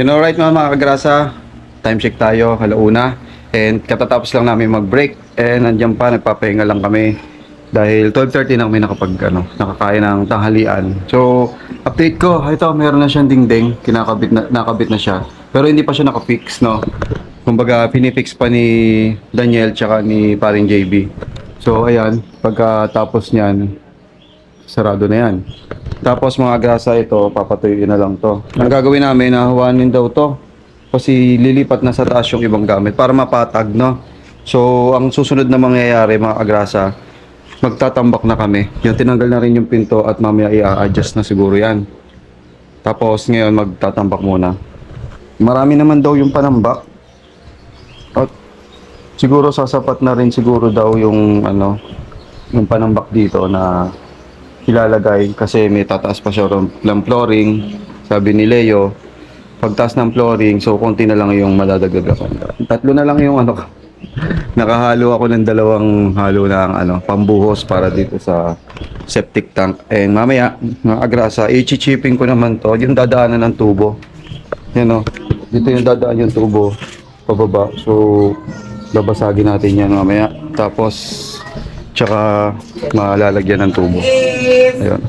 Right mga kagrasa, time check tayo, halauna. And katatapos lang namin mag-break. And nandiyan pa, nagpapahinga lang kami. Dahil 12:30 na kami nakakain ng tanghalian. So, update ko, ito, meron na siyang dingding. Nakabit na siya. Pero hindi pa siya nakafix, no? Kumbaga, pinifix pa ni Daniel tsaka ni paring JB. So, ayan, pagkatapos niyan, sarado na yan. Tapos mga grasa ito, papatuyuin na lang to. Ang gagawin namin, nahawanin daw to. Kasi lilipat na sa taas yung ibang gamit para mapatag, no? So, ang susunod na mangyayari mga agrasa, magtatambak na kami. Yung tinanggal na rin yung pinto at mamaya i-adjust na siguro yan. Tapos ngayon magtatambak muna. Marami naman daw yung panambak. At siguro sasapat na rin siguro daw yung yung panambak dito na ilalagay kasi may tataas pa siya ng flooring. Sabi ni Leo, pagtaas ng flooring, so konti na lang yung madadagdagan. Tatlo na lang yung nakahalo ako ng dalawang halo ng pambuhos para dito sa septic tank. And mamaya, mga agrasa, i-chipping ko naman to, yung dadaanan ng tubo. Yan dito yung dadaan yung tubo, pababa. So, babasagin natin yan mamaya. Tapos, tsaka malalagyan ng tubo. Ayun.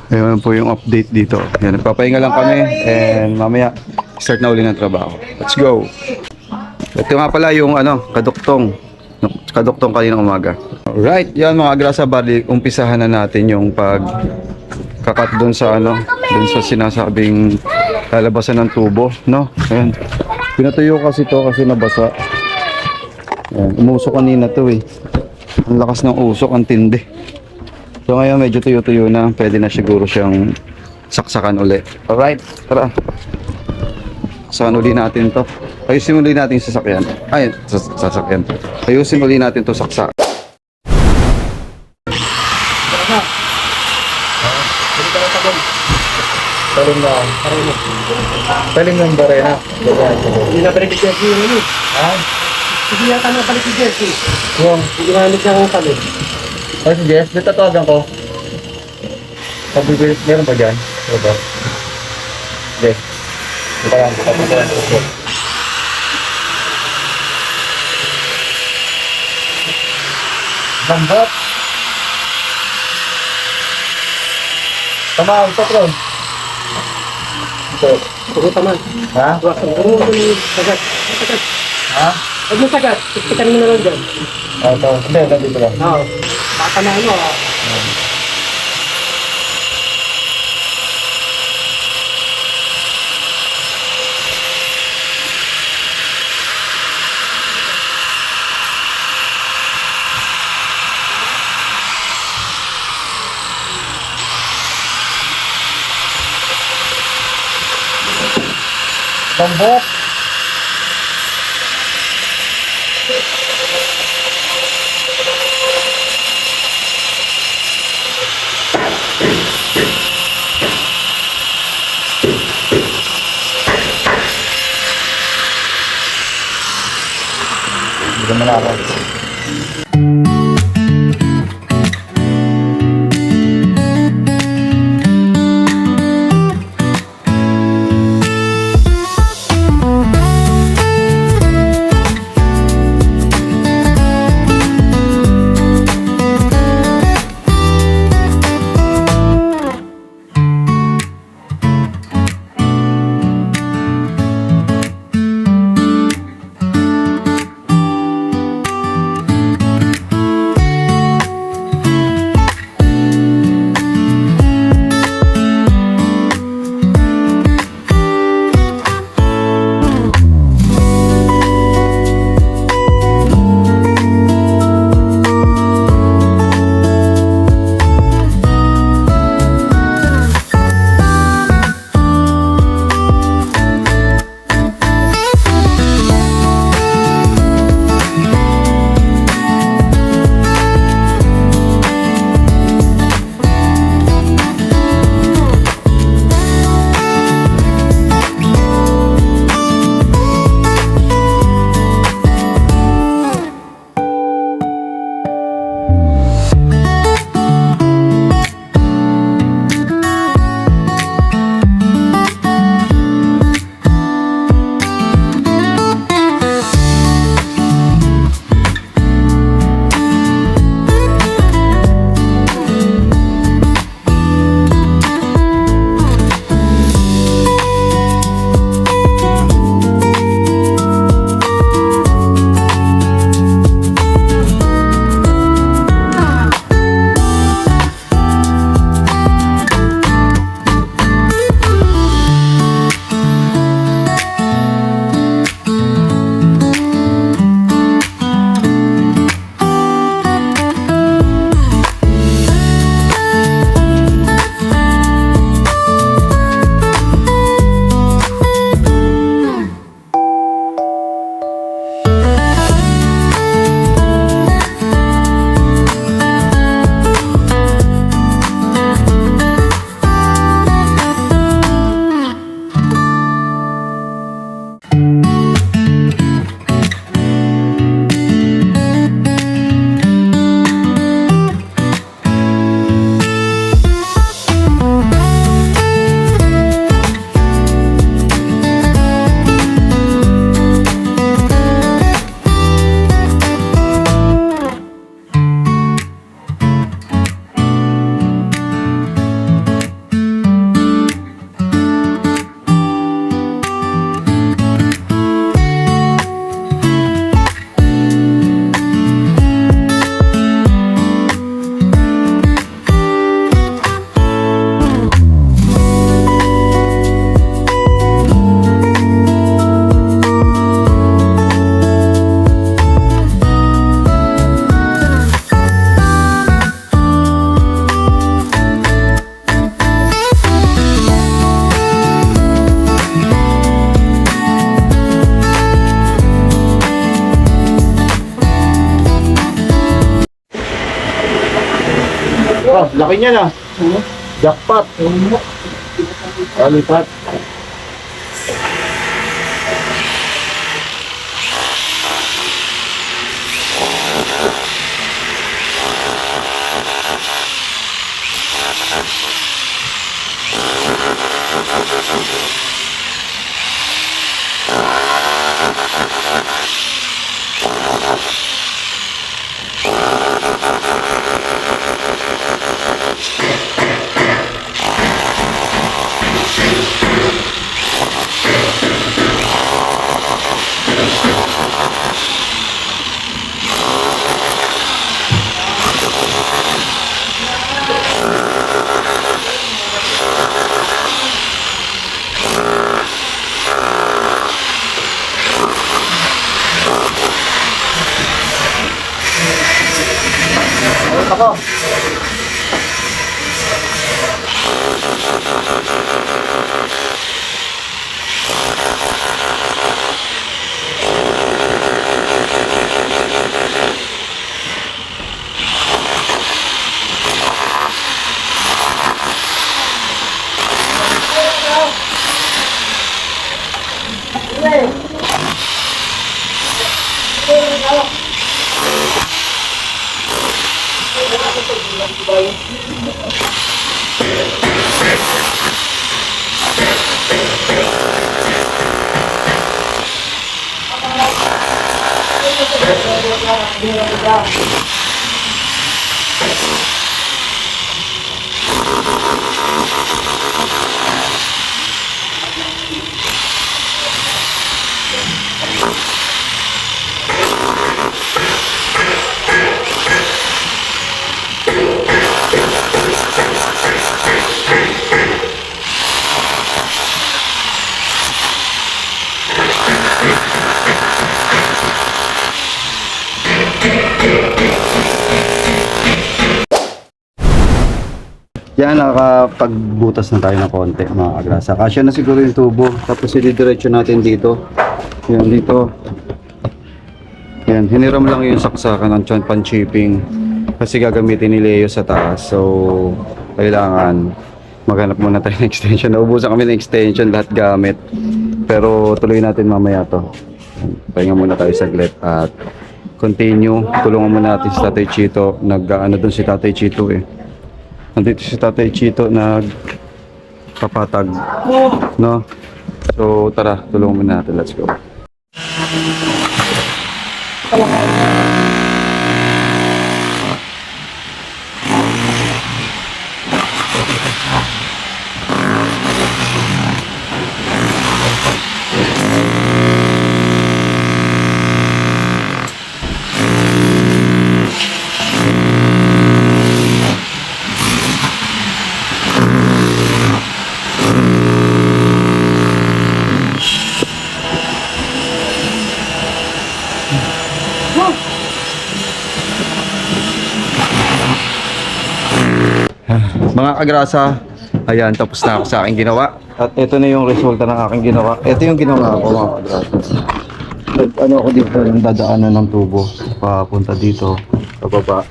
Ayun po yung update dito. Yan, nagpapahinga lang kami and mamaya start na uli ng trabaho. Let's go! Ito nga pala yung kaduktong kaninang umaga. Alright, yan mga agrasa, bali umpisahan na natin yung pagkakat doon sa doon sa sinasabing lalabasan ng tubo, no? Ayan. Pinatuyo kasi to kasi nabasa. Ayan, umusok kanina to eh. Ang lakas ng usok, ang tindi. So ngayon medyo tuyo-tuyo na, pwede na siguro siyang saksakan uli. Alright, tara. Saksakan uli natin to. Ayusin uli natin yung sasakyan. Ay, sasakyan. Ayusin uli natin to saksa. Taling ng barena. Hindi na balik yung jersey yun. Ha? Hindi yata na balik yung jersey. Yung, Ginamit niya akong kami. ay si Jess, natatawagan ko. Pagbibigay, meron ba dyan? Meron ba? Jess. Ito lang, pagbibigay. Lambot. Tama ang patron. Ito. Pupunta man. Ha? Huwag mo yung sagat. Sagat. Ha? Huwag mo sagat. Ipitan mo na lang dyan. Ito. Hindi, nandito lang. Oo. Baka na Lambot. Hindi naman ako. Laki niya na. Jackpot. Kalipat. Ako. Yan, nakakapagbutas na tayo ng konti mga kagrasa. Kasya na siguro yung tubo. Tapos i-diretso natin dito. Yan dito. Yan, hiniram lang yung saksakan ng pan-chipping. Kasi gagamitin ni Leo sa taas. So, kailangan maghanap muna tayo ng extension. Naubusan kami ng extension, lahat gamit. Pero tuloy natin mamaya to. Pahinga muna tayo saglit at continue. Tulungan muna natin si Tatay Chito. Nag-ano dun si Tatay Chito eh. Nandito si Tatay Chito nagpapatag, no? So tara, tulungan muna natin. Let's go. Mga kagrasa, ayan, tapos na ako sa aking ginawa. At ito na yung resulta ng aking ginawa. Ito yung ginawa ko mga kagrasa. Ano ako dito, yung dadaanan ng tubo. Papunta dito, pababa.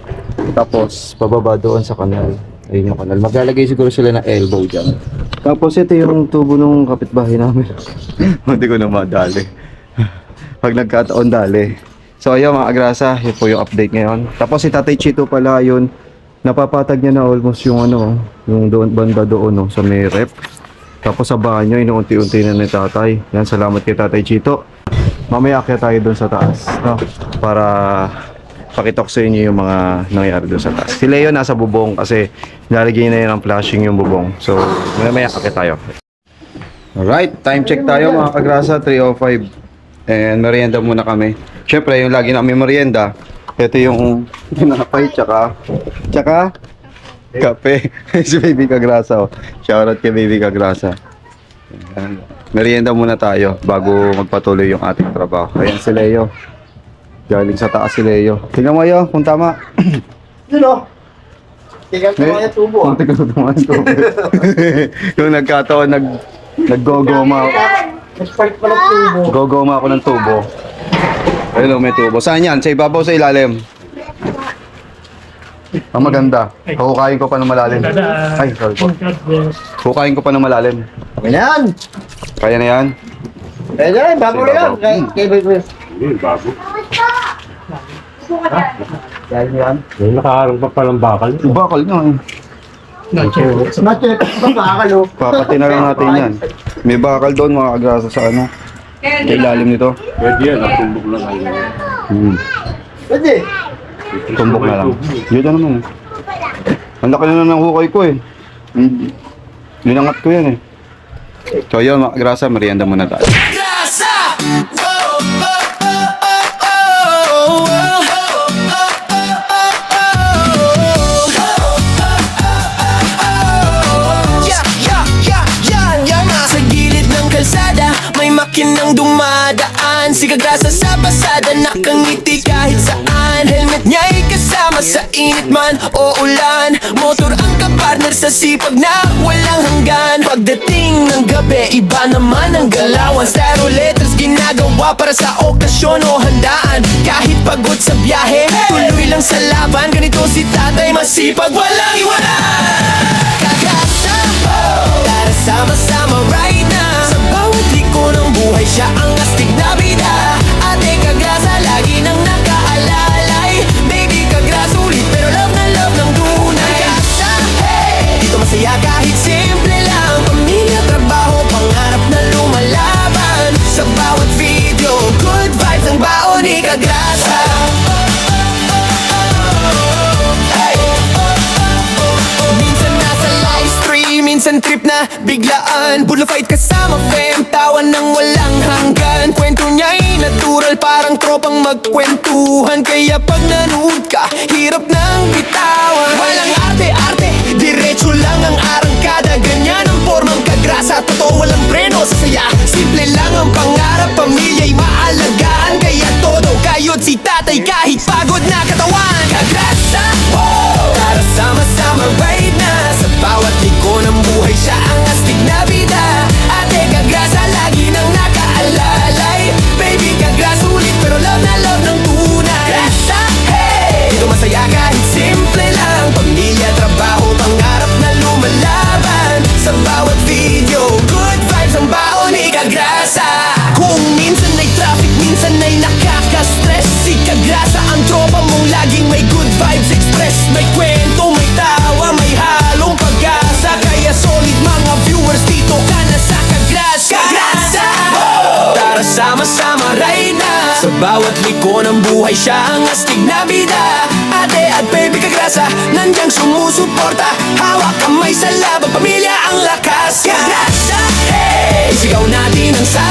Tapos, pababa doon sa kanal. Ayun yung kanal. Maglalagay siguro sila ng elbow dyan. Tapos ito yung tubo ng kapitbahay namin. Hindi ko na madali. Pag nagkataon dali. So ayun mga kagrasa, yun po yung update ngayon. Tapos si Tatay Chito pala yun. Napapatag niya na almost yung ano, yung doon, banda doon no, sa may rep. Tapos sa banyo, inuunti-unti na ni tatay. Yan, salamat kay Tatay Chito. Mamaya kaya tayo doon sa taas, no? Para pakita ko sa inyo yung mga nangyari doon sa taas. Si Leo nasa bubong kasi nalagay na yun ng flashing yung bubong. So, mamaya kaya tayo. Alright, time check tayo mga kagrasa, 3:05. And merienda muna kami. Siyempre, yung lagi namin merienda, ito yung tinapay, tsaka kape. Si Baby Kagrasa, oh. Shoutout kay Baby Kagrasa. Ayan. Merienda muna tayo bago magpatuloy yung ating trabaho. Ayan si Leo. Galing sa taas si Leo. Tingnan mo yun, kung tama. Yun o. Tingnan ko mga tubo. Tingnan ko mga tubo. Yung nagkataon, naggogoma ako. Nag-spark pa ng tubo. Gogoma ako ng tubo. Ayun, may tubo. Saan yan? Sa ibabaw, sa ilalim? Ang maganda. Hukayin ko pa ng malalim. Ay, sorry po. Hukayin ko pa ng malalim. Okay na yan. Kaya na yan. Kaya na yan, bago na yan. Kay Chris. Kaya na yan. May nakaharang pa palang bakal. Bakal na eh. Snatcher, bakalo. Papati na lang natin yan. May bakal doon mga kagrasa sa ano. Sa ilalim nito. Pwede yan, natumbok lang kayo. Pwede. Tumbok na lang. Yun na naman eh. Ang laki na ng hukay ko eh. Linangat ko yan eh. So yun mga kagrasa, merienda muna tayo. Makinang dumadaan, si Kagrasa sa basada, nakangiti kahit saan. Helmet niya'y kasama sa init man o ulan. Motor ang kapartner sa sipag na walang hanggan. Pagdating ng gabi, iba naman ang galawan. Stereo letters ginagawa para sa okasyon o handaan. Kahit pagod sa biyahe, tuloy lang sa laban. Ganito si tatay, masipag, walang iwanan. Kagrasa, tara sama-sama right now. Sa bawat liko ng buhay, siya ang astig na bida. Ate Kagrasa, lagi nang nakaalalay. Baby Kagrasa, ulit pero love na love ng tunay. Kagrasa, hey! Dito masaya kahit simple lang. Pamilya, trabaho, pangarap na lumalaban. Sa bawat video, good vibes ang baon ni Kagrasa. Minsan trip na biglaan, bullfight kasama fam, tawan ng walang hanggan. Kwento niya'y natural, parang tropang magkwentuhan. Kaya pag nanood ka, hirap nang bitawan. Walang arte-arte, diretso lang ang arangkada. Ganyan ang formang Kagrasa, totoo walang preno sa saya. Simple lang ang pangarap, pamilya'y maalagaan. Kaya todo kayod si tatay kahit pagod na katawan. Kagrasa, wow! Tara sama-sama right na. Sa bawat liko ng buhay, siya ang astig na bida. Ate Kagrasa, lagi nang nakaalalay. Baby Kagrasa, ulit pero love na love ng tunay. Kagrasa, hey! Dito masaya kahit simple lang. Pamilya, trabaho, pangarap na lumalaban. Sa bawat video, good vibes ang baon ni Kagrasa. Kung minsan ay traffic, minsan ay nakaka-stress, si Kagrasa ang tropa mong laging may good vibes express. May kwento, may tawa, may halong pag-asa. Kaya solid mga viewers, dito ka na sa Kagrasa. Kagrasa! Tara sama-sama right na. Sa bawat liko ng buhay, siya ang astig na bida. Ate at baby Kagrasa, nandiyan sumusuporta. Hawak kamay sa laban, pamilya ang lakas. Kagrasa, hey! Isigaw natin ang sa